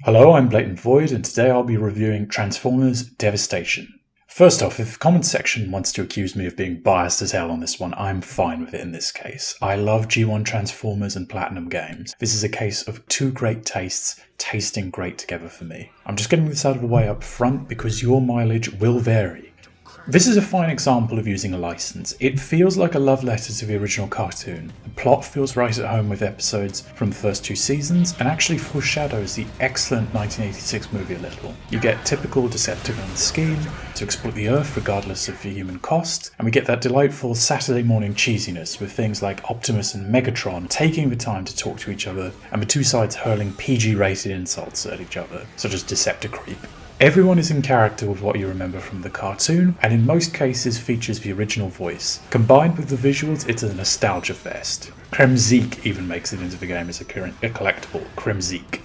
Hello, I'm Blatant Void, and today I'll be reviewing Transformers Devastation. First off, if the comments section wants to accuse me of being biased as hell on this one, I'm fine with it in this case. I love G1 Transformers and Platinum games. This is a case of two great tastes tasting great together for me. I'm just getting this out of the way up front because your mileage will vary. This is a fine example of using a license. It feels like a love letter to the original cartoon. The plot feels right at home with episodes from the first two seasons and actually foreshadows the excellent 1986 movie a little. You get typical Decepticon scheme to exploit the Earth regardless of the human cost, and we get that delightful Saturday morning cheesiness with things like Optimus and Megatron taking the time to talk to each other and the two sides hurling PG-rated insults at each other, such as Decepticreep. Everyone is in character with what you remember from the cartoon, and in most cases features the original voice. Combined with the visuals, it's a nostalgia fest. Kremzeek even makes it into the game as a collectible, Kremzeek.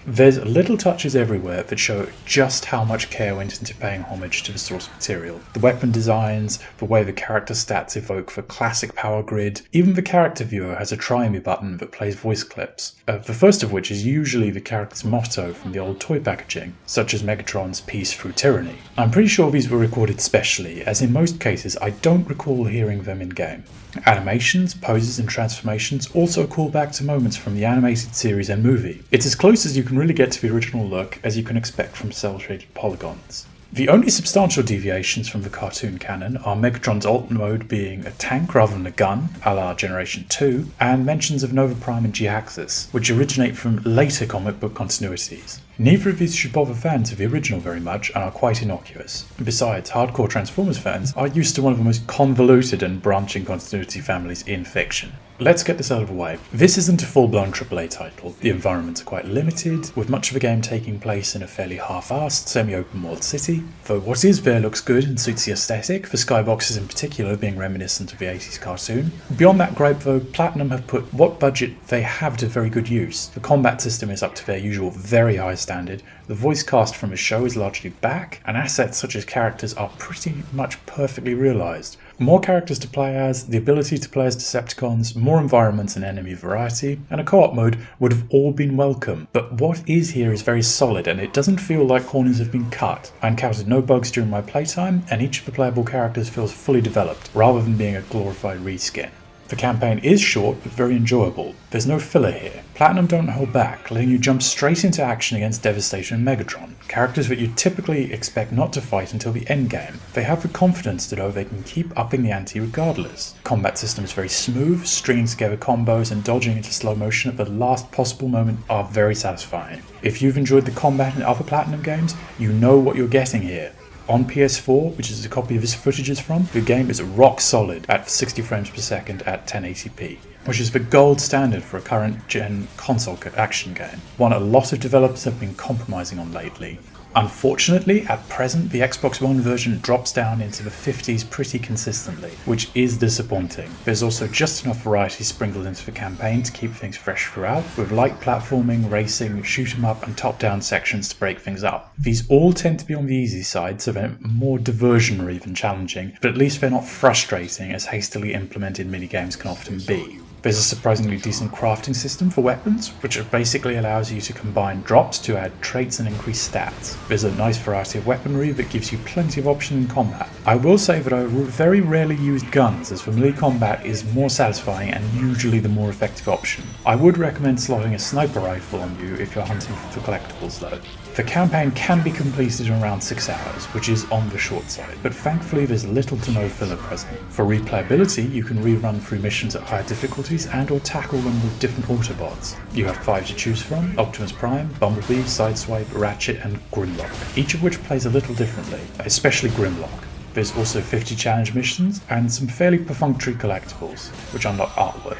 There's little touches everywhere that show just how much care went into paying homage to the source material. The weapon designs, the way the character stats evoke the classic power grid, even the character viewer has a try me button that plays voice clips, the first of which is usually the character's motto from the old toy packaging, such as Megatron's Peace Through Tyranny. I'm pretty sure these were recorded specially, as in most cases I don't recall hearing them in game. Animations, poses and transformations also call back to moments from the animated series and movie. It's as close as you can really get to the original look as you can expect from cel-shaded polygons. The only substantial deviations from the cartoon canon are Megatron's alt mode being a tank rather than a gun, a la Generation 2, and mentions of Nova Prime and G-Axis, which originate from later comic book continuities. Neither of these should bother fans of the original very much and are quite innocuous. Besides, hardcore Transformers fans are used to one of the most convoluted and branching continuity families in fiction. Let's get this out of the way. This isn't a full-blown AAA title. The environments are quite limited, with much of the game taking place in a fairly half-assed, semi-open world city, though what is there looks good and suits the aesthetic, the skyboxes in particular being reminiscent of the 80s cartoon. Beyond that gripe though, Platinum have put what budget they have to very good use. The combat system is up to their usual very high standard, the voice cast from the show is largely back, and assets such as characters are pretty much perfectly realised. More characters to play as, the ability to play as Decepticons, more environments and enemy variety, and a co-op mode would have all been welcome. But what is here is very solid and it doesn't feel like corners have been cut. I encountered no bugs during my playtime and each of the playable characters feels fully developed, rather than being a glorified reskin. The campaign is short but very enjoyable. There's no filler here. Platinum don't hold back, letting you jump straight into action against Devastation and Megatron, characters that you typically expect not to fight until the endgame. They have the confidence to know they can keep upping the ante regardless. Combat system is very smooth, stringing together combos and dodging into slow motion at the last possible moment are very satisfying. If you've enjoyed the combat in other Platinum games, you know what you're getting here. On PS4, which is a copy of this footage is from, the game is rock solid at 60 frames per second at 1080p, which is the gold standard for a current gen console action game, one a lot of developers have been compromising on lately. Unfortunately, at present, the Xbox One version drops down into the 50s pretty consistently, which is disappointing. There's also just enough variety sprinkled into the campaign to keep things fresh throughout, with light platforming, racing, shoot 'em up and top-down sections to break things up. These all tend to be on the easy side, so they're more diversionary than challenging, but at least they're not frustrating as hastily implemented minigames can often be. There's a surprisingly decent crafting system for weapons, which basically allows you to combine drops to add traits and increase stats. There's a nice variety of weaponry that gives you plenty of option in combat. I will say that I very rarely use guns, as the melee combat is more satisfying and usually the more effective option. I would recommend slotting a sniper rifle on you if you're hunting for collectibles though. The campaign can be completed in around 6 hours, which is on the short side, but thankfully there's little to no filler present. For replayability, you can rerun through missions at higher difficulties and or tackle them with different Autobots. You have 5 to choose from: Optimus Prime, Bumblebee, Sideswipe, Ratchet and Grimlock, each of which plays a little differently, especially Grimlock. There's also 50 challenge missions and some fairly perfunctory collectibles, which unlock artwork.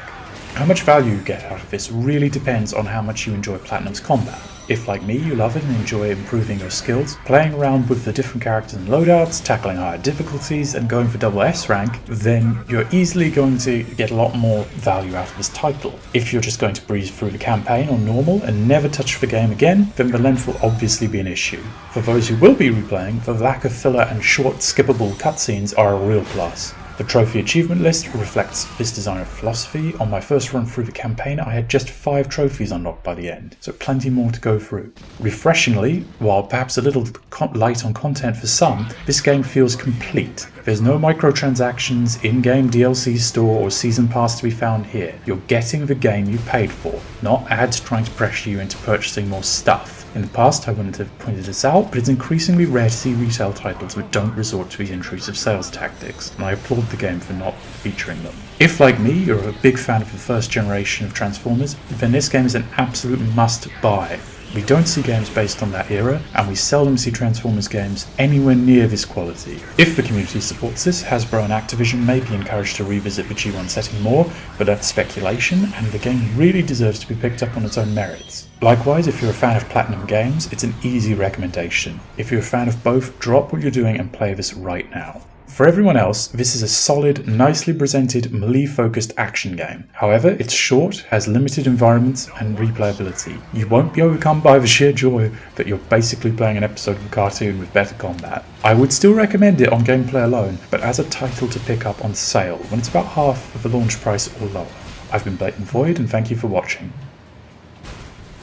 How much value you get out of this really depends on how much you enjoy Platinum's combat. If, like me, you love it and enjoy improving your skills, playing around with the different characters and loadouts, tackling higher difficulties, and going for double S rank, then you're easily going to get a lot more value out of this title. If you're just going to breeze through the campaign on normal and never touch the game again, then the length will obviously be an issue. For those who will be replaying, the lack of filler and short, skippable cutscenes are a real plus. The trophy achievement list reflects this designer philosophy. On my first run through the campaign, I had just 5 trophies unlocked by the end, so plenty more to go through. Refreshingly, while perhaps a little light on content for some, this game feels complete. There's no microtransactions, in-game DLC store, or season pass to be found here. You're getting the game you paid for, not ads trying to pressure you into purchasing more stuff. In the past, I wouldn't have pointed this out, but it's increasingly rare to see retail titles that don't resort to these intrusive sales tactics, and I applaud the game for not featuring them. If, like me, you're a big fan of the first generation of Transformers, then this game is an absolute must-buy. We don't see games based on that era, and we seldom see Transformers games anywhere near this quality. If the community supports this, Hasbro and Activision may be encouraged to revisit the G1 setting more, but that's speculation, and the game really deserves to be picked up on its own merits. Likewise, if you're a fan of Platinum games, it's an easy recommendation. If you're a fan of both, drop what you're doing and play this right now. For everyone else, this is a solid, nicely presented, melee-focused action game. However, it's short, has limited environments and replayability. You won't be overcome by the sheer joy that you're basically playing an episode of a cartoon with better combat. I would still recommend it on gameplay alone, but as a title to pick up on sale, when it's about half of the launch price or lower. I've been Blatant Void, and thank you for watching.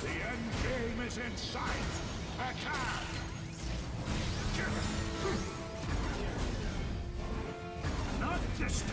The end game is in sight. Attack! Not this time.